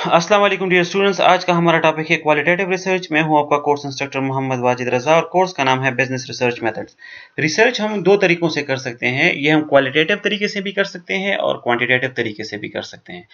अस्सलाम वालेकुम dear students. आज का हमारा टॉपिक है क्वालिटेटिव रिसर्च। मैं हूं आपका कोर्स इंस्ट्रक्टर मोहम्मद वाजिद रजा और कोर्स का नाम है बिजनेस रिसर्च मेथड्स। रिसर्च हम दो तरीकों से कर सकते हैं। ये हम क्वालिटेटिव तरीके से भी कर सकते हैं और क्वांटिटेटिव तरीके से भी कर सकते हैं।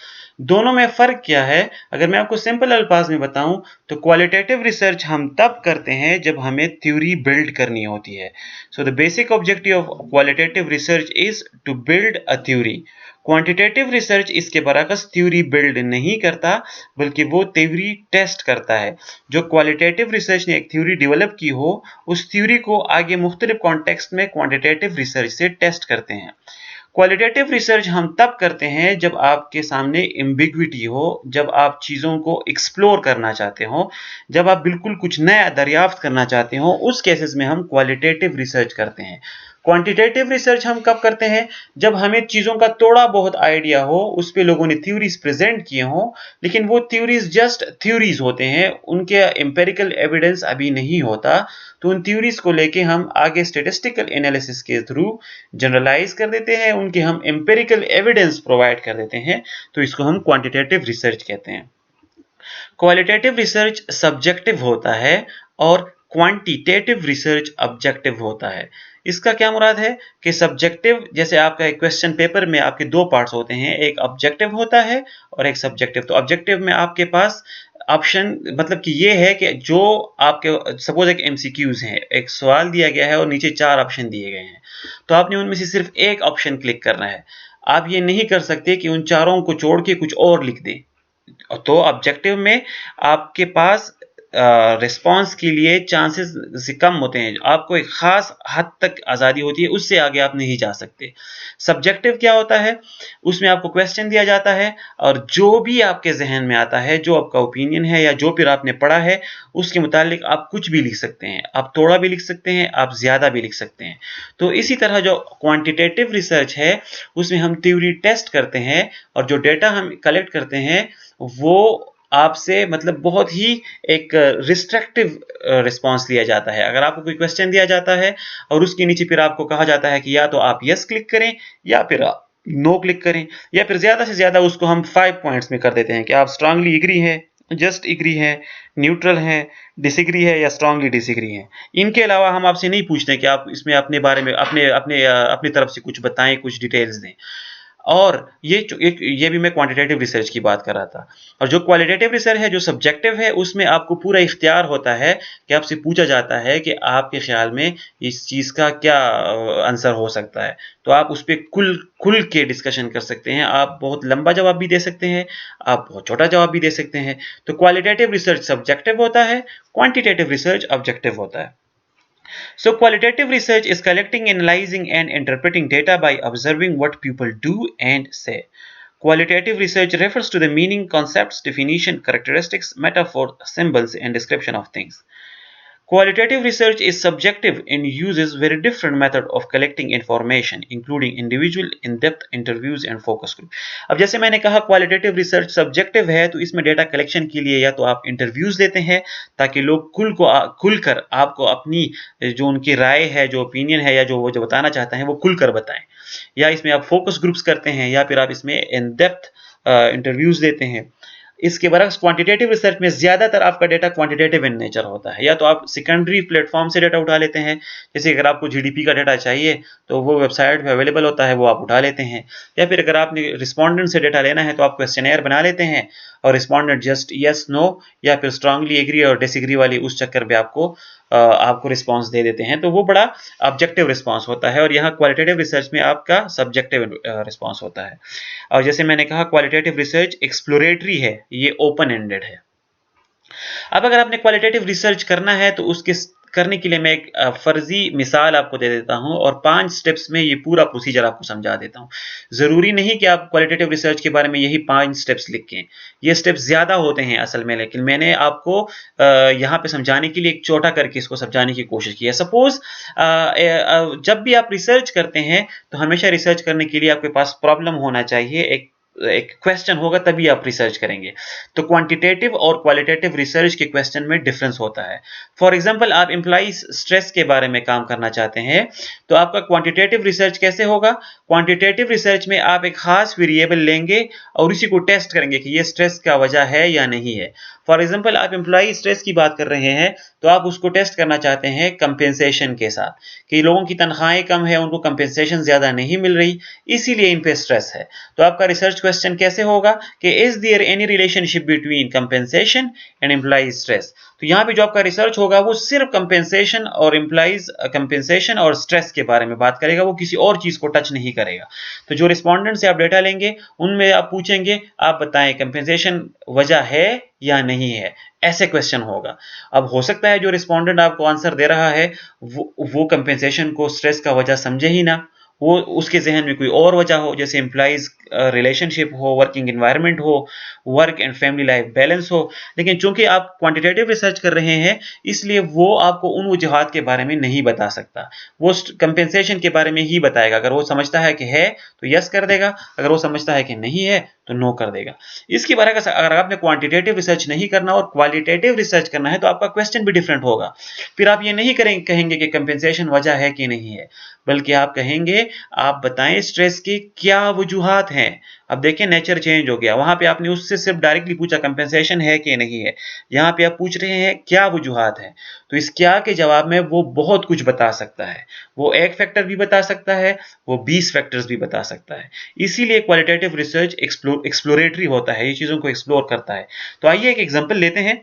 दोनों में फ़र्क क्या है? अगर मैं आपको सिंपल अल्फाज में बताऊं तो क्वालिटेटिव रिसर्च हम तब करते हैं जब हमें थ्योरी बिल्ड करनी होती है। So the basic objective of qualitative research is to build a theory. Quantitative research इसके बरअक्स थ्योरी बिल्ड नहीं करता, बल्कि वो थ्योरी टेस्ट करता है। जो क्वालिटेटिव रिसर्च ने एक थ्योरी डेवलप की हो, उस थ्योरी को आगे मुख्तलिफ कॉन्टेक्स्ट में क्वांटिटेटिव रिसर्च से टेस्ट करते हैं। क्वालिटेटिव रिसर्च हम तब करते हैं जब आपके सामने एम्बिग्विटी हो, जब आप चीज़ों को एक्सप्लोर करना चाहते हो, जब आप बिल्कुल कुछ नया दरियाफ्त करना चाहते हो। उस केसेस में हम क्वालिटेटिव रिसर्च करते हैं। क्वांटिटेटिव रिसर्च हम कब करते हैं? जब हमें चीज़ों का थोड़ा बहुत आइडिया हो, उस पे लोगों ने थ्योरीज प्रेजेंट किए हों, लेकिन वो थ्योरीज जस्ट थ्योरीज होते हैं, उनके एम्पेरिकल एविडेंस अभी नहीं होता। तो उन थ्योरीज को लेके हम आगे स्टेटिस्टिकल एनालिसिस के थ्रू जनरलाइज कर देते हैं, उनके हम एम्पेरिकल एविडेंस प्रोवाइड कर देते हैं। तो इसको हम क्वांटिटेटिव रिसर्च कहते हैं। क्वालिटेटिव रिसर्च सब्जेक्टिव होता है और क्वांटिटेटिव रिसर्च ऑब्जेक्टिव होता है। इसका क्या मुराद है कि सब्जेक्टिव, जैसे आपका एक क्वेश्चन पेपर में आपके दो पार्ट्स होते हैं, एक ऑब्जेक्टिव होता है और एक सब्जेक्टिव। तो ऑब्जेक्टिव में आपके पास ऑप्शन, मतलब कि ये है कि जो आपके सपोज एक एमसीक्यूज है, एक सवाल दिया गया है और नीचे 4 ऑप्शन दिए गए हैं, तो आपने उनमें से सिर्फ एक ऑप्शन क्लिक करना है। आप ये नहीं कर सकते कि उन चारों को छोड़ के कुछ और लिख दें। तो ऑब्जेक्टिव में आपके पास रिस्पांस के लिए चांसेस कम होते हैं, आपको एक खास हद तक आज़ादी होती है, उससे आगे आप नहीं जा सकते। सब्जेक्टिव क्या होता है? उसमें आपको क्वेश्चन दिया जाता है और जो भी आपके जहन में आता है, जो आपका ओपिनियन है या जो फिर आपने पढ़ा है, उसके मुतालिक आप कुछ भी लिख सकते हैं। आप थोड़ा भी लिख सकते हैं, आप ज़्यादा भी लिख सकते हैं। तो इसी तरह जो क्वांटिटेटिव रिसर्च है, उसमें हम थ्योरी टेस्ट करते हैं और जो डेटा हम कलेक्ट करते हैं वो आपसे मतलब बहुत ही एक रिस्ट्रिक्टिव रिस्पांस लिया जाता है। अगर आपको कोई क्वेश्चन दिया जाता है और उसके नीचे फिर आपको कहा जाता है कि या तो आप यस क्लिक करें या फिर आप नो क्लिक करें, या फिर ज्यादा से ज्यादा उसको हम 5 पॉइंट्स में कर देते हैं कि आप स्ट्रांगली एग्री है, जस्ट एग्री है, न्यूट्रल है, डिसएग्री है या स्ट्रांगली डिसएग्री है। इनके अलावा हम आपसे नहीं पूछते कि आप इसमें अपने बारे में अपनी तरफ से कुछ बताएं, कुछ डिटेल्स दें। और ये भी मैं क्वांटिटेटिव रिसर्च की बात कर रहा था। और जो क्वालिटेटिव रिसर्च है, जो सब्जेक्टिव है, उसमें आपको पूरा इख्तियार होता है कि आपसे पूछा जाता है कि आपके ख्याल में इस चीज़ का क्या आंसर हो सकता है। तो आप उस पर खुल के डिस्कशन कर सकते हैं। आप बहुत लंबा जवाब भी दे सकते हैं, आप बहुत छोटा जवाब भी दे सकते हैं। तो क्वालिटेटिव रिसर्च सब्जेक्टिव होता है, क्वांटिटेटिव रिसर्च ऑब्जेक्टिव होता है। So qualitative research is collecting, analyzing and interpreting data by observing what people do and say. Qualitative research refers to the meaning, concepts, definition, characteristics, metaphor, symbols and description of things. Qualitative research is subjective and uses very different method of collecting information, including individual in-depth interviews and focus group. अब जैसे मैंने कहा qualitative research subjective है, तो इसमें data collection के लिए या तो आप इंटरव्यूज लेते हैं ताकि लोग खुलकर आपको अपनी जो उनकी राय है, जो ओपिनियन है या जो वो जो बताना चाहते हैं वो खुलकर बताएं, या इसमें आप फोकस ग्रुप्स करते हैं या फिर आप इसमें इन डेप्थ इंटरव्यूज लेते हैं। इसके बरक्स क्वांटिटेटिव रिसर्च में ज्यादातर आपका डेटा क्वांटिटेटिव इन नेचर होता है, या तो आप सेकेंडरी प्लेटफॉर्म से डेटा उठा लेते हैं, जैसे अगर आपको जीडीपी का डेटा चाहिए तो वो वेबसाइट पे अवेलेबल होता है, वो आप उठा लेते हैं। या फिर अगर आपने रिस्पोंडेंट से डेटा लेना है तो आप क्वेश्चनेयर बना लेते हैं और रिस्पोंडेंट जस्ट यस नो या फिर स्ट्रांगली एग्री और डिसएग्री वाली उस चक्कर पे आपको रिस्पांस दे देते हैं। तो वो बड़ा ऑब्जेक्टिव रिस्पांस होता है और यहाँ क्वालिटेटिव रिसर्च में आपका सब्जेक्टिव रिस्पांस होता है। और जैसे मैंने कहा क्वालिटेटिव रिसर्च एक्सप्लोरेटरी है, ये ओपन एंडेड है। अब अगर आपने क्वालिटेटिव रिसर्च करना है तो उसके करने के लिए मैं एक फर्जी मिसाल आपको दे देता हूं और 5 स्टेप्स में ये पूरा प्रोसीजर आपको समझा देता हूं। जरूरी नहीं कि आप क्वालिटेटिव रिसर्च के बारे में यही 5 स्टेप्स लिखें, ये स्टेप्स ज्यादा होते हैं असल में, लेकिन मैंने आपको यहाँ पे समझाने के लिए एक छोटा करके इसको समझाने की कोशिश की है। सपोज जब भी आप रिसर्च करते हैं तो हमेशा रिसर्च करने के लिए आपके पास प्रॉब्लम होना चाहिए, एक एक क्वेश्चन होगा तभी आप रिसर्च करेंगे। तो क्वांटिटेटिव और क्वालिटेटिव रिसर्च के क्वेश्चन में डिफरेंस होता है। फॉर एग्जांपल आप एम्प्लॉय स्ट्रेस के बारे में काम करना चाहते हैं, तो आपका क्वांटिटेटिव रिसर्च कैसे होगा? क्वांटिटेटिव रिसर्च में आप एक खास वेरिएबल लेंगे और उसी को टेस्ट करेंगे कि ये स्ट्रेस का वजह है या नहीं है। फॉर एग्जांपल आप एम्प्लॉय स्ट्रेस की बात कर रहे हैं, तो आप उसको टेस्ट करना चाहते हैं कंपेंसेशन के साथ, कि लोगों की तनख्वाहें कम है, उनको कंपेंसेशन ज्यादा नहीं मिल रही, इसीलिए इन पे स्ट्रेस है। तो आपका रिसर्च क्वेश्चन कैसे होगा कि is there any relationship between compensation and employee stress? तो यहाँ पे जो आपका रिसर्च होगा वो सिर्फ कंपेंसेशन और एम्प्लॉइज कंपेंसेशन और स्ट्रेस के बारे में बात करेगा, वो किसी और चीज को टच नहीं करेगा। तो जो रिस्पोंडेंट से आप डेटा लेंगे उनमें आप पूछेंगे, आप बताएं कंपेंसेशन वजह है या नहीं है, ऐसे क्वेश्चन होगा। अब हो सकता है जो रिस्पोंडेंट आपको आंसर दे रहा है वो कंपेंसेशन को स्ट्रेस का वजह समझे ही ना, वो उसके जहन में कोई और वजह हो, जैसे एम्प्लॉइज रिलेशनशिप हो, वर्किंग एनवायरनमेंट हो, work and family life balance हो। लेकिन चूंकि आप क्वांटिटेटिव रिसर्च कर रहे हैं, इसलिए वो आपको उन वजूहात के बारे में नहीं बता सकता, वो कंपेंसेशन के बारे में ही बताएगा। अगर वो समझता है कि है तो यस कर देगा, अगर वो समझता है कि नहीं है तो नो कर देगा। इसकी बारे में अगर आपने क्वांटिटेटिव रिसर्च नहीं करना और क्वालिटेटिव रिसर्च करना है, तो आपका क्वेश्चन भी डिफरेंट होगा। फिर आप ये नहीं कहेंगे कि कंपेंसेशन वजह है कि नहीं है, बल्कि आप कहेंगे आप बताएं स्ट्रेस की क्या वजूहात हैं। अब देखें नेचर चेंज हो गया, वहां पे आपने उससे सिर्फ डायरेक्टली पूछा कंपेंसेशन है कि नहीं है, यहाँ पे आप पूछ रहे हैं क्या वजूहात हैं। तो इस क्या के जवाब में वो बहुत कुछ बता सकता है, वो एक फैक्टर भी बता सकता है, वो 20 फैक्टर्स भी बता सकता है। इसीलिए क्वालिटेटिव रिसर्च एक्सप्लोरेटरी होता है, ये चीजों को एक्सप्लोर करता है। तो आइए एक एग्जांपल लेते हैं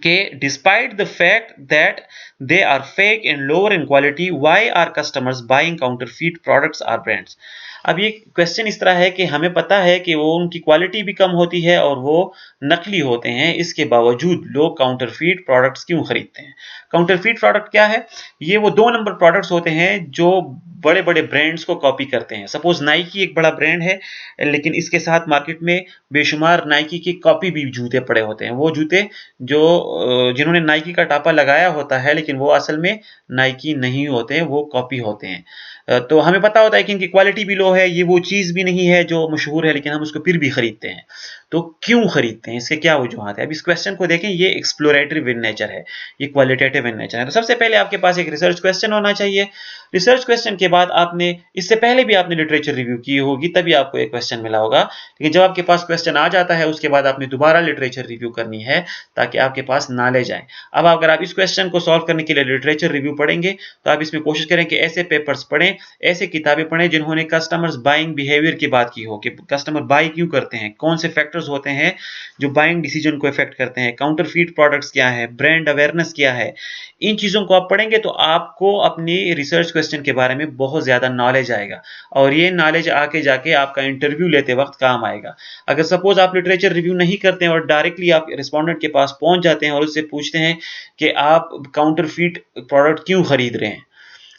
कि despite the fact that they are fake and lower in quality, why are customers buying counterfeit products or brands? अब ये क्वेश्चन इस तरह है कि हमें पता है कि वो उनकी क्वालिटी भी कम होती है और वो नकली होते हैं, इसके बावजूद लोग काउंटरफीट प्रोडक्ट्स क्यों खरीदते हैं? काउंटरफीट प्रोडक्ट क्या है? ये वो 2 नंबर प्रोडक्ट्स होते हैं जो बड़े बड़े ब्रांड्स को कॉपी करते हैं। सपोज नाइकी एक बड़ा ब्रांड है, लेकिन इसके साथ मार्केट में बेशुमार नाइकी के कॉपी भी जूते पड़े होते हैं। वो जूते जो जिन्होंने नाइकी का टापा लगाया होता है, लेकिन वो असल में नाइकी नहीं होते हैं, वो कॉपी होते हैं। तो हमें पता होता है कि इनकी क्वालिटी भी लो है, ये वो चीज भी नहीं है जो मशहूर है, लेकिन हम उसको फिर भी खरीदते हैं। तो क्यों खरीदते हैं, इसके क्या वजूहत है? अब इस क्वेश्चन को देखें, ये एक्सप्लोरेटरी इन नेचर है, ये क्वालिटेटिव इन नेचर है। तो सबसे पहले आपके पास एक रिसर्च क्वेश्चन होना चाहिए। रिसर्च क्वेश्चन के बाद आपने इससे पहले भी आपने लिटरेचर रिव्यू की होगी, तभी आपको एक क्वेश्चन मिला होगा। लेकिन जब आपके पास क्वेश्चन आ जाता है, उसके बाद आपने दोबारा लिटरेचर रिव्यू करनी है ताकि आपके पास नॉलेज आए। अब अगर आप इस क्वेश्चन को सॉल्व करने के लिए लिटरेचर रिव्यू पढ़ेंगे, तो आप इसमें कोशिश करें कि ऐसे पेपर्स पढ़ें, ऐसे किताबें पढ़ें जिन्होंने कस्टमर्स बाइंग बिहेवियर की बात की हो, कि कस्टमर बाई क्यों करते हैं, कौन से फैक्टर्स होते हैं जो बाइंग डिसीजन को इफेक्ट करते हैं, काउंटरफीट प्रोडक्ट्स क्या है, ब्रांड अवेयरनेस क्या है। इन चीजों को आप पढ़ेंगे तो आपको अपनी रिसर्च क्वेश्चन के बारे में बहुत ज्यादा नॉलेज आएगा, और ये नॉलेज आके जाके आपका इंटरव्यू लेते वक्त काम आएगा। अगर सपोज आप लिटरेचर रिव्यू नहीं करते हैं और डायरेक्टली आप रिस्पोंडेंट के पास पहुंच जाते हैं और उससे पूछते हैं कि आप काउंटरफीट प्रोडक्ट क्यों खरीद रहे हैं,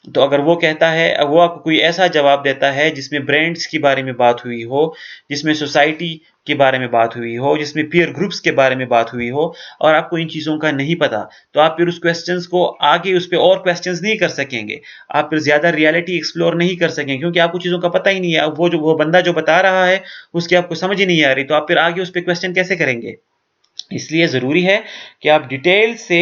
तो अगर वो कहता है, वो आपको कोई ऐसा जवाब देता है जिसमें ब्रांड्स के बारे में बात हुई हो, जिसमें सोसाइटी के बारे में बात हुई हो, जिसमें पीयर ग्रुप्स के बारे में बात हुई हो, और आपको इन चीजों का नहीं पता, तो आप फिर उस क्वेश्चंस को आगे उस पर और क्वेश्चंस नहीं कर सकेंगे, आप फिर ज्यादा रियलिटी एक्सप्लोर नहीं कर सकेंगे, क्योंकि आपको चीजों का पता ही नहीं है। अब वो बंदा जो बता रहा है उसकी आपको समझ ही नहीं आ रही, तो आप फिर आगे उस पर क्वेश्चन कैसे करेंगे? इसलिए ज़रूरी है कि आप डिटेल से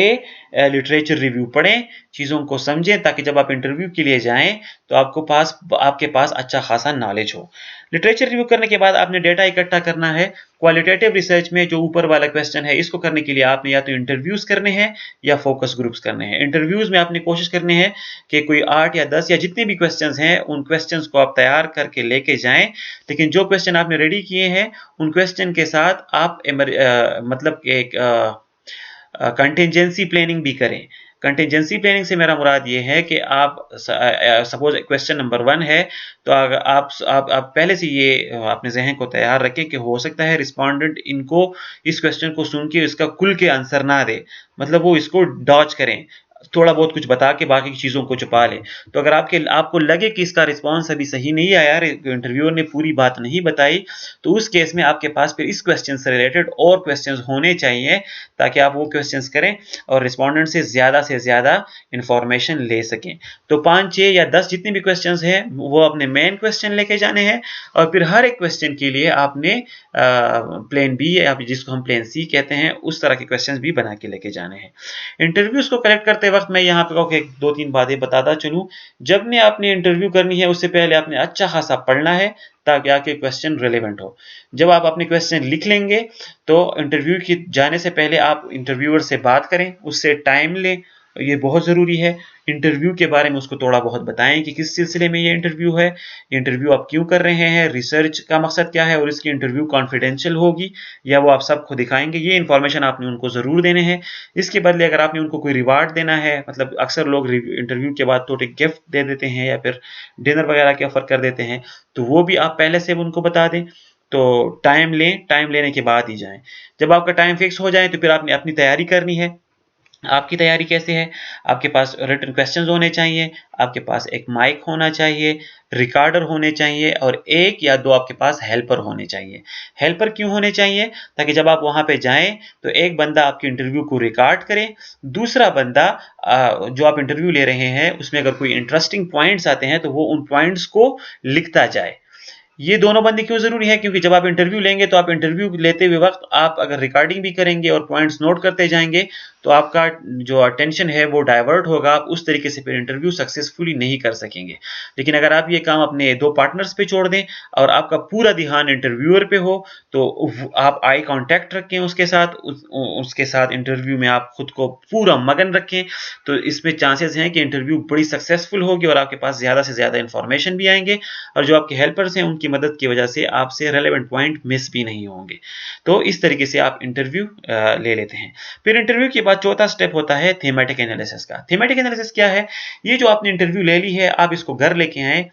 लिटरेचर रिव्यू पढ़ें, चीज़ों को समझें, ताकि जब आप इंटरव्यू के लिए जाएं तो आपके पास अच्छा खासा नॉलेज हो। लिटरेचर रिव्यू करने के बाद आपने डेटा इकट्ठा करना है। क्वालिटेटिव रिसर्च में जो ऊपर वाला क्वेश्चन है, इसको करने के लिए आपने या तो इंटरव्यूज करने हैं या फोकस ग्रुप्स करने हैं। इंटरव्यूज में आपने कोशिश करनी है कि कोई 8 या 10 या जितने भी क्वेश्चंस हैं, उन क्वेश्चंस को आप तैयार करके लेके जाएं। लेकिन जो क्वेश्चन आपने रेडी किए हैं, उन क्वेश्चन के साथ आप मतलब एक कंटिजेंसी प्लानिंग भी करें। कंटिजेंसी प्लानिंग से मेरा मुराद ये है कि आप सपोज क्वेश्चन नंबर 1 है, तो अगर आप पहले से ये अपने जहन को तैयार रखें कि हो सकता है रिस्पोंडेंट इनको इस क्वेश्चन को सुन के इसका खुल के आंसर ना दे, मतलब वो इसको डॉज करें। थोड़ा बहुत कुछ बता के बाकी की चीज़ों को छुपा ले। तो अगर आपको लगे कि इसका रिस्पॉन्स अभी सही नहीं आया, इंटरव्यूअर ने पूरी बात नहीं बताई, तो उस केस में आपके पास फिर इस क्वेश्चन से रिलेटेड और क्वेश्चंस होने चाहिए, ताकि आप वो क्वेश्चंस करें और रिस्पोंडेंट से ज़्यादा इंफॉर्मेशन ले सकें। तो 5, 6 या 10 जितने भी क्वेश्चंस हैं वो अपने मेन क्वेश्चन लेके जाने हैं, और फिर हर एक क्वेश्चन के लिए आपने प्लेन बी या जिसको हम प्लेन सी कहते हैं उस तरह के क्वेश्चंस भी बना के लेके जाने हैं। इंटरव्यूज को कलेक्ट करते वक्त मैं यहाँ पे एक 2-3 बातें बताता चलूँ। जब ने आपने इंटरव्यू करनी है उससे पहले आपने अच्छा खासा पढ़ना है, ताकि आपके क्वेश्चन रिलेवेंट हो। जब आप अपने क्वेश्चन लिख लेंगे तो इंटरव्यू की जाने से पहले आप इंटरव्यूअर से बात करें, उससे टाइम लें, ये बहुत ज़रूरी है। इंटरव्यू के बारे में उसको थोड़ा बहुत बताएं कि किस सिलसिले में ये इंटरव्यू है, इंटरव्यू आप क्यों कर रहे हैं, रिसर्च का मकसद क्या है, और इसकी इंटरव्यू कॉन्फिडेंशियल होगी या वो आप सबको दिखाएंगे, ये इन्फॉर्मेशन आपने उनको ज़रूर देने हैं। इसके बदले अगर आपने उनको कोई रिवार्ड देना है, मतलब अक्सर लोग इंटरव्यू के बाद थोड़े गिफ्ट दे देते हैं या फिर डिनर वगैरह के ऑफर कर देते हैं, तो वो भी आप पहले से उनको बता दें। तो टाइम लें, टाइम लेने के बाद ही जाएं। जब आपका टाइम फिक्स हो जाए तो फिर आपने अपनी तैयारी करनी है। आपकी तैयारी कैसे है? आपके पास रिटन क्वेश्चंस होने चाहिए, आपके पास एक माइक होना चाहिए, रिकॉर्डर होने चाहिए, और 1 या 2 आपके पास हेल्पर होने चाहिए। हेल्पर क्यों होने चाहिए? ताकि जब आप वहां पे जाएं तो एक बंदा आपकी इंटरव्यू को रिकॉर्ड करे, दूसरा बंदा जो आप इंटरव्यू ले रहे हैं उसमें अगर कोई इंटरेस्टिंग पॉइंट्स आते हैं तो वो उन पॉइंट्स को लिखता जाए। ये दोनों बंदे क्यों जरूरी है? क्योंकि जब आप इंटरव्यू लेंगे तो आप इंटरव्यू लेते हुए वक्त आप अगर रिकॉर्डिंग भी करेंगे और पॉइंट्स नोट करते जाएंगे तो आपका जो अटेंशन है वो डाइवर्ट होगा, आप उस तरीके से फिर इंटरव्यू सक्सेसफुली नहीं कर सकेंगे। लेकिन अगर आप ये काम अपने 2 पार्टनर्स पे छोड़ दें और आपका पूरा ध्यान इंटरव्यूअर पे हो, तो आप आई कांटेक्ट रखें उसके साथ, उसके साथ इंटरव्यू में आप खुद को पूरा मगन रखें, तो इसमें चांसेस हैं कि इंटरव्यू बड़ी सक्सेसफुल होगी और आपके पास ज़्यादा से ज़्यादा इंफॉर्मेशन भी आएंगे, और जो आपके हेल्पर्स हैं उनकी मदद की वजह से आपसे रेलेवेंट पॉइंट मिस भी नहीं होंगे। तो इस तरीके से आप इंटरव्यू ले लेते हैं। फिर इंटरव्यू के बाद चौथा स्टेप होता है थीमेटिक एनालिसिस का। थीमेटिक एनालिसिस क्या है? ये जो आपने इंटरव्यू ले ली है, आप इसको घर लेके आए,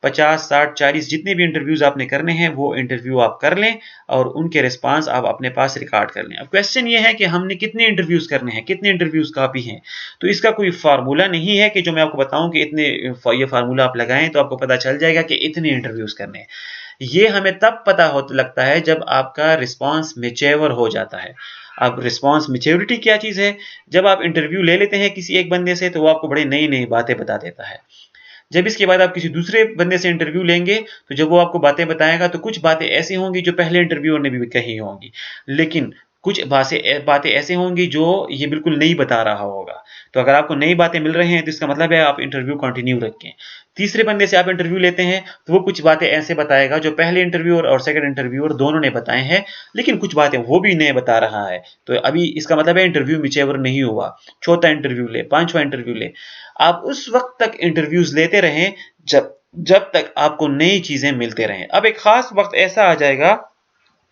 50, 60, 40 जितने भी इंटरव्यूज आपने करने हैं वो इंटरव्यू आप कर लें और उनके रिस्पांस आप अपने पास रिकॉर्ड कर लें। अब क्वेश्चन ये है कि हमने कितने इंटरव्यूज करने हैं, कितने इंटरव्यूज काफी हैं? तो इसका कोई फार्मूला नहीं है कि जो मैं आपको बताऊं कि इतने, ये फार्मूला आप लगाएं तो आपको पता चल जाएगा कि इतने इंटरव्यूज करने हैं। ये हमें तब पता हो लगता है जब आपका रिस्पांस मैच्योर हो जाता है। अब रिस्पांस मैच्योरिटी क्या चीज है? जब आप इंटरव्यू ले लेते हैं किसी एक बंदे से तो वो आपको बड़े नई नई बातें बता देता है। जब इसके बाद आप किसी दूसरे बंदे से इंटरव्यू लेंगे तो जब वो आपको बातें बताएगा तो कुछ बातें ऐसी होंगी जो पहले इंटरव्यूअर ने भी कही होंगी, लेकिन कुछ बातें ऐसे होंगी जो ये बिल्कुल नहीं बता रहा होगा। तो अगर आपको नई बातें मिल रही हैं तो इसका मतलब है आप इंटरव्यू कंटिन्यू रखें। तीसरे बंदे से आप इंटरव्यू लेते हैं तो वो कुछ बातें ऐसे बताएगा जो पहले इंटरव्यूअर और सेकंड इंटरव्यूअर दोनों ने बताए हैं, लेकिन कुछ बातें वो भी नए बता रहा है। तो अभी इसका मतलब है इंटरव्यू मैच्योर नहीं हुआ। चौथा इंटरव्यू ले, पांचवा इंटरव्यू ले, आप उस वक्त तक इंटरव्यूज लेते रहें जब जब तक आपको नई चीजें मिलते रहें। अब एक खास वक्त ऐसा आ जाएगा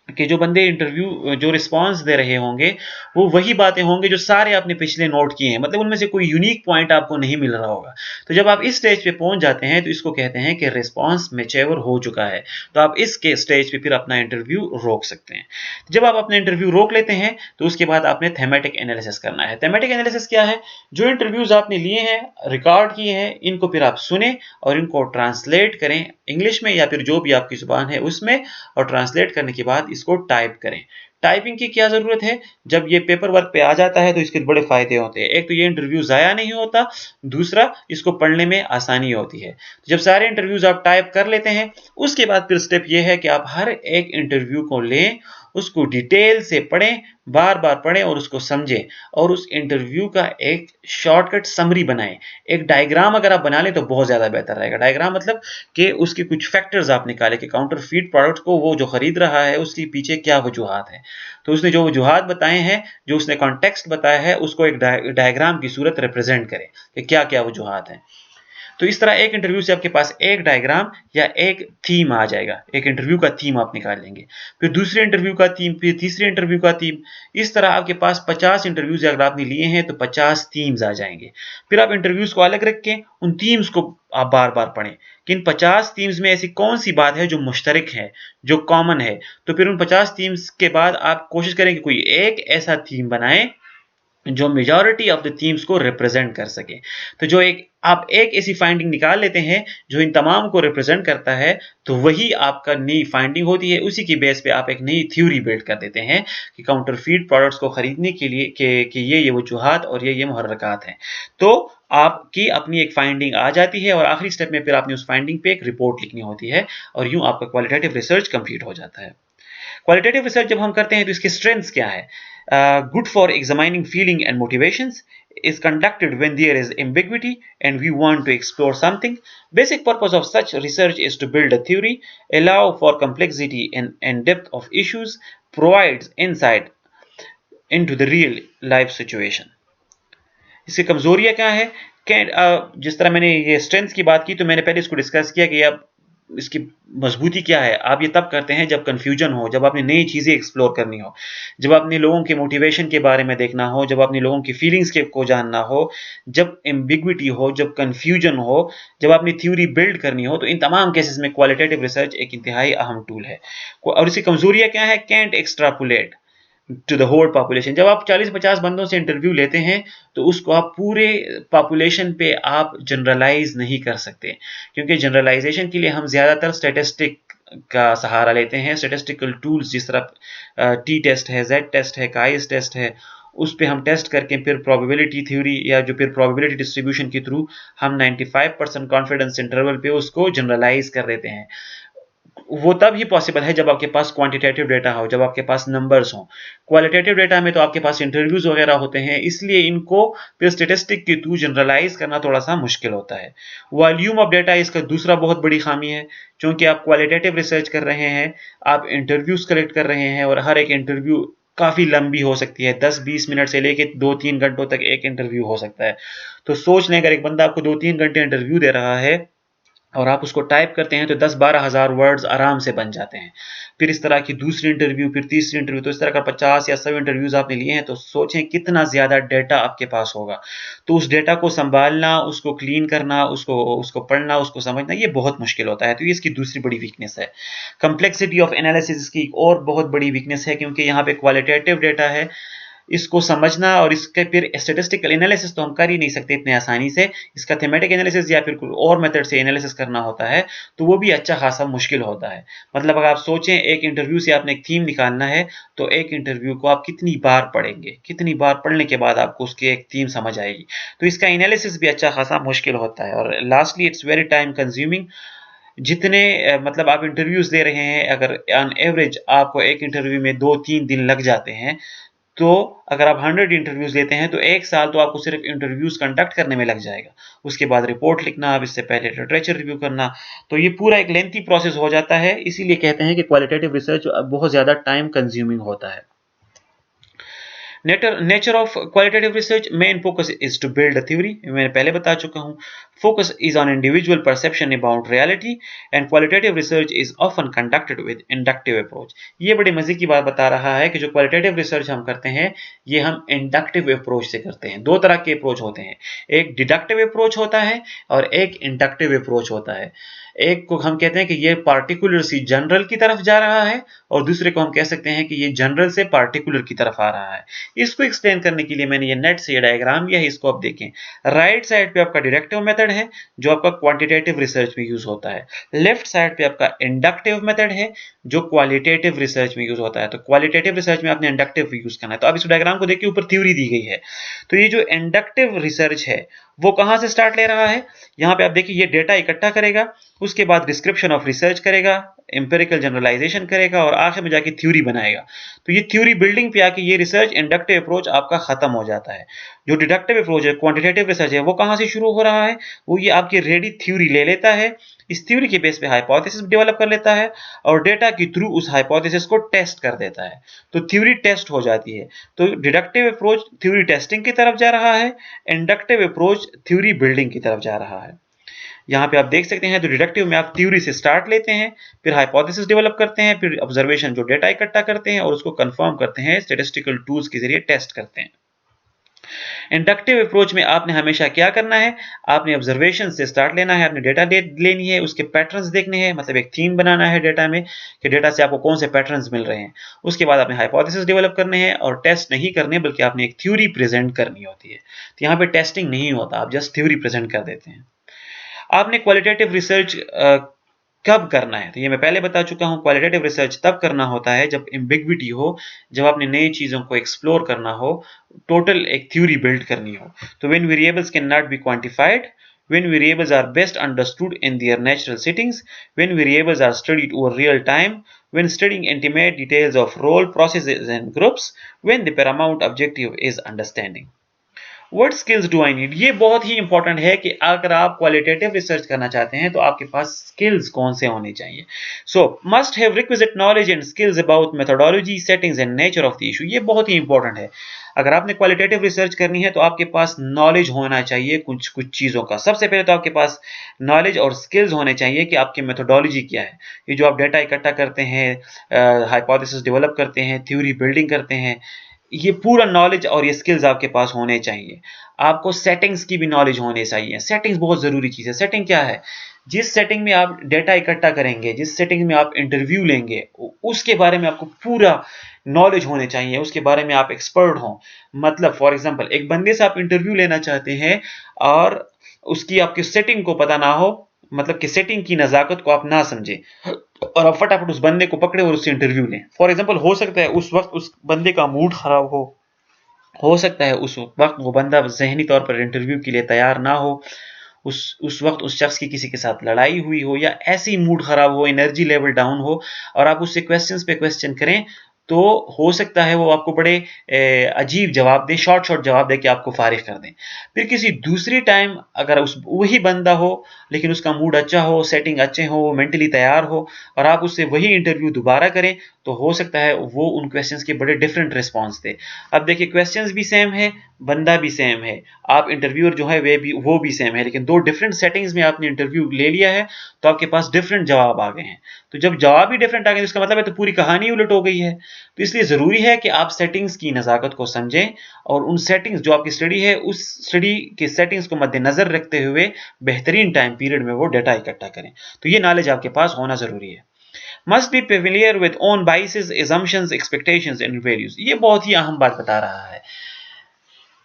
कि जो बंदे इंटरव्यू जो रिस्पांस दे रहे होंगे वो वही बातें होंगे जो सारे आपने पिछले नोट किए हैं, मतलब उनमें से कोई यूनिक पॉइंट आपको नहीं मिल रहा होगा। तो जब आप इस स्टेज पे पहुंच जाते हैं तो इसको कहते हैं कि रिस्पांस मैच्योर हो चुका है। तो आप इसके स्टेज पे फिर अपना इंटरव्यू रोक सकते हैं। जब आप अपना इंटरव्यू रोक लेते हैं तो उसके बाद आपने थेमेटिक एनालिसिस करना है। थेमेटिक एनालिसिस क्या है? जो इंटरव्यूज आपने लिए हैं, रिकॉर्ड किए हैं, इनको फिर आप सुने और इनको ट्रांसलेट करें इंग्लिश में या फिर जो भी आपकी जुबान है उसमें, और ट्रांसलेट करने के बाद इसको टाइप करें। टाइपिंग की क्या जरूरत है? जब ये पेपर वर्क पे आ जाता है तो इसके बड़े फायदे होते हैं। एक तो ये इंटरव्यू जाया नहीं होता, दूसरा इसको पढ़ने में आसानी होती है। जब सारे इंटरव्यूज आप टाइप कर लेते हैं उसके बाद फिर स्टेप ये है कि आप हर एक इंटरव्यू को लें, उसको डिटेल से पढ़ें, बार बार पढ़ें और उसको समझें, और उस इंटरव्यू का एक शॉर्टकट समरी बनाएं। एक डायग्राम अगर आप बना लें तो बहुत ज्यादा बेहतर रहेगा। डायग्राम मतलब कि उसके कुछ फैक्टर्स आप निकालें कि काउंटरफीट प्रोडक्ट को वो जो खरीद रहा है उसके पीछे क्या वजूहात है। तो उसने जो वजूहात बताए हैं, जो उसने कॉन्टेक्स्ट बताया है, उसको एक डायग्राम की सूरत रिप्रेजेंट करें कि क्या क्या वजूहात हैं। तो इस तरह एक इंटरव्यू से आपके पास एक डायग्राम या एक थीम आ जाएगा। एक इंटरव्यू का थीम आप निकाल लेंगे, फिर दूसरे इंटरव्यू का थीम, फिर तीसरे इंटरव्यू का थीम। इस तरह आपके पास 50 इंटरव्यूज अगर आपने लिए हैं तो 50 थीम्स आ जाएंगे। फिर आप इंटरव्यूज को अलग रख के उन थीम्स को आप बार बार पढ़ें कि इन 50 थीम्स में ऐसी कौन सी बात है जो मुश्तरक है, जो कॉमन है। तो फिर उन 50 थीम्स के बाद आप कोशिश करें कि कोई एक ऐसा थीम बनाएं जो मेजॉरिटी ऑफ द थीम्स को रिप्रेजेंट कर सके। तो जो आप एक ऐसी फाइंडिंग निकाल लेते हैं जो इन तमाम को रिप्रेजेंट करता है, तो वही आपका नई फाइंडिंग होती है। उसी की बेस पे आप एक नई थ्योरी बिल्ड कर देते हैं कि काउंटरफीट प्रोडक्ट्स को खरीदने के लिए कि ये वजूहात और ये मुहर्रकात हैं। तो आपकी अपनी एक फाइंडिंग आ जाती है और आखिरी स्टेप में फिर आपने उस फाइंडिंग पे एक रिपोर्ट लिखनी होती है और यूं आपका क्वालिटेटिव रिसर्च कंप्लीट हो जाता है। क्वालिटेटिव रिसर्च जब हम करते हैं तो इसके स्ट्रेंथ्स क्या है? Good for examining feeling and motivations, is conducted when there is ambiguity and we want to explore something. Basic purpose of such research is to build a theory, allow for complexity and depth of issues, provides insight into the real life situation. इसकी कमजोरियां क्या है? जिस तरह मैंने ये strength की बात की तो मैंने पहले इसको डिस्कस किया कि अब इसकी मजबूती क्या है। आप ये तब करते हैं जब कंफ्यूजन हो, जब आपने नई चीजें एक्सप्लोर करनी हो, जब आपने लोगों के मोटिवेशन के बारे में देखना हो, जब आपने लोगों की फीलिंग्स के को जानना हो, जब एम्बिग्विटी हो, जब कंफ्यूजन हो, जब आपने थ्योरी बिल्ड करनी हो। तो इन तमाम केसेस में क्वालिटेटिव रिसर्च एक इंतहाई अहम टूल है। और इसकी कमजोरियां क्या है? Can't extrapolate to the whole population. जब आप 40-50 बंदों से इंटरव्यू लेते हैं तो उसको आप पूरे पॉपुलेशन पे आप जनरलाइज नहीं कर सकते, क्योंकि जनरलाइजेशन के लिए हम ज्यादातर स्टेटिस्टिक का सहारा लेते हैं। स्टेटिस्टिकल टूल्स जिस तरह टी टेस्ट है, जेड टेस्ट है, काइस टेस्ट है, उस पे हम टेस्ट करके फिर प्रोबेबिलिटी थ्योरी या जो फिर प्रोबेबिलिटी डिस्ट्रीब्यूशन के थ्रू हम 95% कॉन्फिडेंस इंटरवल पे उसको जनरलाइज कर देते हैं। वो तब ही पॉसिबल है जब आपके पास क्वांटिटेटिव डेटा हो, जब आपके पास नंबर्स हो। क्वालिटेटिव डेटा में तो आपके पास इंटरव्यूज वगैरह होते हैं, इसलिए इनको फिर स्टेटिस्टिक के थ्रू जनरलाइज करना थोड़ा सा मुश्किल होता है। वॉल्यूम ऑफ डेटा इसका दूसरा बहुत बड़ी खामी है, क्योंकि आप क्वालिटेटिव रिसर्च कर रहे हैं, आप इंटरव्यूज कलेक्ट कर रहे हैं और हर एक इंटरव्यू काफी लंबी हो सकती है। 10-20 मिनट से लेके 2-3 घंटों तक एक इंटरव्यू हो सकता है। तो सोच लें, अगर एक बंदा आपको 2-3 घंटे इंटरव्यू दे रहा है और आप उसको टाइप करते हैं तो 10-12 हज़ार वर्ड्स आराम से बन जाते हैं। फिर इस तरह की दूसरी इंटरव्यू, फिर तीसरी इंटरव्यू, तो इस तरह का 50 या 100 इंटरव्यूज आपने लिए हैं, तो सोचें कितना ज्यादा डेटा आपके पास होगा। तो उस डेटा को संभालना, उसको क्लीन करना, उसको उसको पढ़ना, उसको समझना, ये बहुत मुश्किल होता है। तो ये इसकी दूसरी बड़ी वीकनेस है। कंप्लेक्सिटी ऑफ एनालिसिस इसकी और बहुत बड़ी वीकनेस है, क्योंकि यहाँ पे क्वालिटेटिव डेटा है, इसको समझना और इसके फिर स्टेटिस्टिकल एनालिसिस तो हम कर ही नहीं सकते इतने आसानी से। इसका थेमेटिक एनालिसिस या फिर कोई और मेथड से एनालिसिस करना होता है, तो वो भी अच्छा खासा मुश्किल होता है। मतलब अगर आप सोचें एक इंटरव्यू से आपने एक थीम निकालना है, तो एक इंटरव्यू को आप कितनी बार पढ़ेंगे, कितनी बार पढ़ने के बाद आपको उसकी एक थीम समझ आएगी। तो इसका एनालिसिस भी अच्छा खासा मुश्किल होता है। और lastly it's very time consuming. जितने मतलब आप इंटरव्यूज दे रहे हैं, अगर ऑन एवरेज आपको एक इंटरव्यू में 2-3 दिन लग जाते हैं, तो अगर आप 100 इंटरव्यूज लेते हैं तो 1 साल तो आपको सिर्फ इंटरव्यूज कंडक्ट करने में लग जाएगा। उसके बाद रिपोर्ट लिखना, अब इससे पहले लिटरेचर रिव्यू करना, तो ये पूरा एक लेंथी प्रोसेस हो जाता है। इसीलिए कहते हैं कि क्वालिटेटिव रिसर्च बहुत ज्यादा टाइम कंज्यूमिंग होता है। Nature of qualitative research, main focus is to build a theory, मैंने पहले बता चुका हूं। Focus is on individual perception about reality and qualitative research is often conducted with inductive approach. ये बड़ी मजे की बात बता रहा है कि जो क्वालिटेटिव रिसर्च हम करते हैं, ये हम इंडक्टिव अप्रोच से करते हैं। दो तरह के अप्रोच होते हैं, एक डिडक्टिव अप्रोच होता है और एक इंडक्टिव अप्रोच होता है। एक को हम कहते हैं कि ये पार्टिकुलर सी जनरल की तरफ जा रहा है, और दूसरे को हम कह सकते हैं कि ये जनरल से पार्टिकुलर की तरफ आ रहा है। इसको एक्सप्लेन करने के लिए मैंने ये नेट से ये डायग्राम लिया है, इसको आप देखें। राइट साइड पे आपका डायरेक्टिव मेथड है जो आपका क्वांटिटेटिव रिसर्च में यूज होता है। लेफ्ट साइड पे आपका इंडक्टिव मेथड है जो क्वालिटेटिव रिसर्च में यूज होता है। तो क्वालिटेटिव रिसर्च में आपने इंडक्टिव यूज करना है। तो अब इस डायग्राम को देखिए, ऊपर थ्योरी दी गई है। तो ये जो इंडक्टिव रिसर्च है वो कहां से स्टार्ट ले रहा है? यहां पे आप देखिए, ये डेटा इकट्ठा करेगा, उसके बाद डिस्क्रिप्शन ऑफ रिसर्च करेगा, एम्पिरिकल जनरलाइजेशन करेगा और आखिर में जाके थ्योरी बनाएगा। तो ये थ्योरी बिल्डिंग पे आके ये रिसर्च इंडक्टिव अप्रोच आपका खत्म हो जाता है। जो डिडक्टिव अप्रोच है, क्वांटिटेटिव रिसर्च है, वो कहां से शुरू हो रहा है? वो ये आपकी रेडी थ्योरी ले लेता है, इस थ्योरी के बेस पे हाइपोथेसिस डेवलप कर लेता है और डेटा के थ्रू उस हाइपोथेसिस को टेस्ट कर देता है। तो थ्योरी टेस्ट हो जाती है। तो डिडक्टिव अप्रोच थ्योरी टेस्टिंग की तरफ जा रहा है, इंडक्टिव अप्रोच थ्योरी बिल्डिंग की तरफ जा रहा है। यहाँ पे आप देख सकते हैं, तो डिडक्टिव में आप थ्योरी से स्टार्ट लेते हैं, फिर हाइपोथेसिस डेवलप करते हैं, फिर ऑब्जर्वेशन जो डेटा इकट्ठा करते हैं और उसको कंफर्म करते हैं, स्टैटिस्टिकल टूल्स के जरिए टेस्ट करते हैं। इंडक्टिव अप्रोच में आपने हमेशा क्या करना है, आपने ऑब्जर्वेशन से स्टार्ट लेना है, आपने डेटा लेनी है, उसके पैटर्न्स देखने हैं, मतलब एक थीम बनाना है डेटा में कि डेटा से आपको कौन से पैटर्न्स मिल रहे हैं। उसके बाद आपने हाइपोथेसिस डेवलप करने हैं और टेस्ट नहीं करने, बल्कि आपने एक थ्योरी प्रेजेंट करनी होती है। तो यहाँ पे टेस्टिंग नहीं होता, आप जस्ट थ्योरी प्रेजेंट कर देते हैं। आपने क्वालिटेटिव रिसर्च कब करना है, तो ये मैं पहले बता चुका हूं। क्वालिटेटिव रिसर्च तब करना होता है जब एम्बिग्विटी हो, जब आपने नई चीजों को एक्सप्लोर करना हो, टोटल एक थ्योरी बिल्ड करनी हो। तो when variables can not be quantified, when variables are best understood in their natural settings, when variables are studied over real time, when studying intimate details of role processes and groups, when the paramount objective is understanding. What skills do I need, ये बहुत ही important है कि अगर आप qualitative research करना चाहते हैं तो आपके पास स्किल्स कौन से होने चाहिए। सो must have requisite knowledge and skills about methodology, settings and nature of the issue. ये बहुत ही इंपॉर्टेंट है। अगर आपने क्वालिटेटिव रिसर्च करनी है तो आपके पास नॉलेज होना चाहिए कुछ कुछ चीज़ों का। सबसे पहले तो आपके पास नॉलेज और स्किल्स होने चाहिए कि आपकी मेथोडोलॉजी क्या है। ये जो आप डेटा इकट्ठा करते हैं, हाइपोथेसिस डेवलप करते हैं, थ्योरी बिल्डिंग करते हैं, ये पूरा नॉलेज और ये स्किल्स आपके पास होने चाहिए। आपको सेटिंग्स की भी नॉलेज होनी चाहिए। सेटिंग्स बहुत ज़रूरी चीज़ है। सेटिंग क्या है? जिस सेटिंग में आप डेटा इकट्ठा करेंगे, जिस सेटिंग में आप इंटरव्यू लेंगे, उसके बारे में आपको पूरा नॉलेज होने चाहिए, उसके बारे में आप एक्सपर्ट हों। मतलब फॉर एग्जांपल एक बंदे से आप इंटरव्यू लेना चाहते हैं और उसकी आपकी सेटिंग को पता ना हो, मतलब कि सेटिंग की नज़ाकत को आप ना समझें और आप फटाफट उस बंदे को पकड़े और उससे इंटरव्यू लें। फॉर एग्जांपल हो सकता है उस वक्त उस बंदे का मूड खराब हो सकता है उस वक्त वो बंदा ज़हनी तौर पर इंटरव्यू के लिए तैयार ना हो, उस वक्त उस शख्स की किसी के साथ लड़ाई हुई हो या ऐसी मूड खराब हो, एनर्जी लेवल डाउन हो और आप उससे क्वेश्चंस पे क्वेश्चन करें, तो हो सकता है वो आपको बड़े अजीब जवाब दे, शॉर्ट शॉर्ट जवाब दे के आपको फारिग कर दें। फिर किसी दूसरी टाइम अगर उस वही बंदा हो लेकिन उसका मूड अच्छा हो, सेटिंग अच्छे हो, मेंटली तैयार हो और आप उससे वही इंटरव्यू दोबारा करें, तो हो सकता है वो उन क्वेश्चंस के बड़े डिफरेंट रिस्पॉन्स दे। अब देखिए क्वेश्चंस भी सेम है, बंदा भी सेम है, आप इंटरव्यूअर जो है वो भी सेम है, लेकिन दो डिफरेंट सेटिंग्स में आपने इंटरव्यू ले लिया है तो आपके पास डिफरेंट जवाब आ गए हैं। तो जब जवाब ही डिफरेंट आ गए, इसका मतलब है तो पूरी कहानी उलट हो गई है। तो इसलिए ज़रूरी है कि आप सेटिंग्स की नज़ाकत को समझें और उन सेटिंग्स जो आपकी स्टडी है, उस स्टडी के सेटिंग्स को मद्देनज़र रखते हुए बेहतरीन टाइम पीरियड में वो डेटा इकट्ठा करें। तो ये नॉलेज आपके पास होना ज़रूरी है। Must be familiar with own biases, assumptions, expectations and values। ये बहुत ही अहम बात बता रहा है।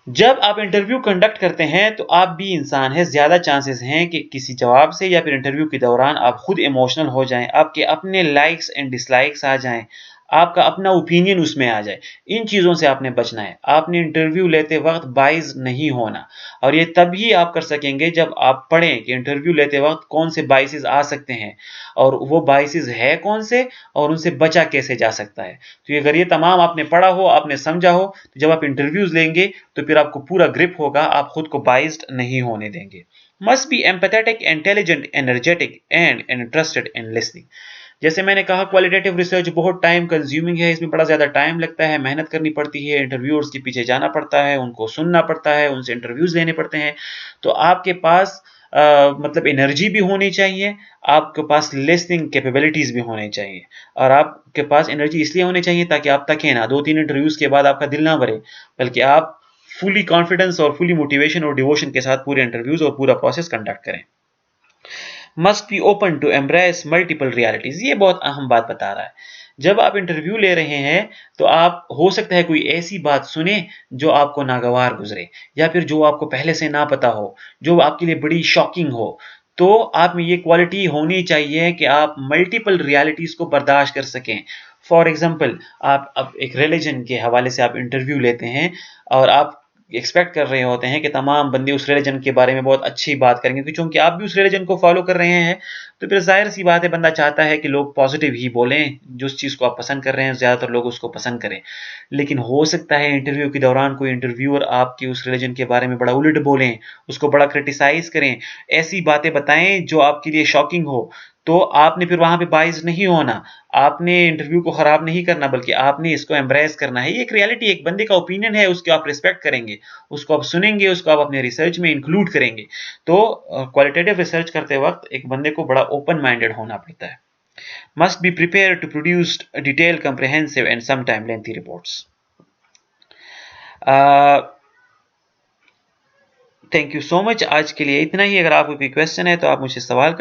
जब आप इंटरव्यू कंडक्ट करते हैं तो आप भी इंसान हैं, ज़्यादा चांसेस हैं कि किसी जवाब से या फिर इंटरव्यू के दौरान आप खुद इमोशनल हो जाएं, आपके अपने लाइक्स एंड डिसलाइक्स आ जाएं, आपका अपना ओपिनियन उसमें आ जाए। इन चीज़ों से आपने बचना है। आपने इंटरव्यू लेते वक्त बाइज नहीं होना और ये तभी आप कर सकेंगे जब आप पढ़ें कि इंटरव्यू लेते वक्त कौन से बाइसेस आ सकते हैं और वो बाइसेस है कौन से और उनसे बचा कैसे जा सकता है। तो अगर ये तमाम आपने पढ़ा हो, आपने समझा हो, तो जब आप इंटरव्यूज लेंगे तो फिर आपको पूरा ग्रिप होगा, आप खुद को बाइज्ड नहीं होने देंगे। Must be empathetic, intelligent, energetic and interested in listening. जैसे मैंने कहा क्वालिटेटिव रिसर्च बहुत टाइम कंज्यूमिंग है, इसमें बड़ा ज़्यादा टाइम लगता है, मेहनत करनी पड़ती है, इंटरव्यूअर्स के पीछे जाना पड़ता है, उनको सुनना पड़ता है, उनसे इंटरव्यूज़ लेने पड़ते हैं। तो आपके पास मतलब एनर्जी भी होनी चाहिए, आपके पास लिसनिंग कैपेबिलिटीज़ भी होनी चाहिए और आपके पास एनर्जी इसलिए होनी चाहिए ताकि आप थकें ना, 2-3 इंटरव्यूज़ के बाद आपका दिल ना भरे, बल्कि आप फुली कॉन्फिडेंस और फुली मोटिवेशन और डिवोशन के साथ पूरे इंटरव्यूज़ और पूरा प्रोसेस कंडक्ट करें। Must be open to embrace multiple realities. ये बहुत अहम बात बता रहा है। जब आप इंटरव्यू ले रहे हैं तो आप हो सकता है कोई ऐसी बात सुने जो आपको नागवार गुजरे या फिर जो आपको पहले से ना पता हो, जो आपके लिए बड़ी शॉकिंग हो। तो आप में ये क्वालिटी होनी चाहिए कि आप मल्टीपल रियलिटीज को बर्दाश्त कर सकें। फॉर एग्जाम्पल आप अब एक रिलीजन के हवाले से आप इंटरव्यू लेते हैं और आप एक्सपेक्ट कर रहे होते हैं कि तमाम बंदे उस रिलीजन के बारे में बहुत अच्छी बात करेंगे, क्योंकि चूंकि आप भी उस रिलीजन को फॉलो कर रहे हैं, तो फिर जाहिर सी बात है बंदा चाहता है कि लोग पॉजिटिव ही बोलें, जिस चीज़ को आप पसंद कर रहे हैं ज़्यादातर लोग उसको पसंद करें। लेकिन हो सकता है इंटरव्यू के दौरान कोई इंटरव्यूअर आपकी उस रिलीजन के बारे में बड़ा उलट बोलें, उसको बड़ा क्रिटिसाइज करें, ऐसी बातें बताएं जो आपके लिए शॉकिंग हो। तो आपने फिर वहां पे बाइज नहीं होना, आपने इंटरव्यू को खराब नहीं करना, बल्कि आपने इसको एम्ब्रेस करना है। ये एक रियलिटी, एक बंदे का ओपिनियन है, उसको आप रिस्पेक्ट करेंगे, उसको आप सुनेंगे, उसको आप अपने रिसर्च में इंक्लूड करेंगे। तो क्वालिटेटिव रिसर्च करते वक्त एक बंदे को बड़ा ओपन माइंडेड होना पड़ता है। Must be prepare to produce detail, comprehensive and sometime lengthy reports. Thank you so much. आज के लिए इतना ही। अगर आपको कोई क्वेश्चन है तो आप मुझसे सवाल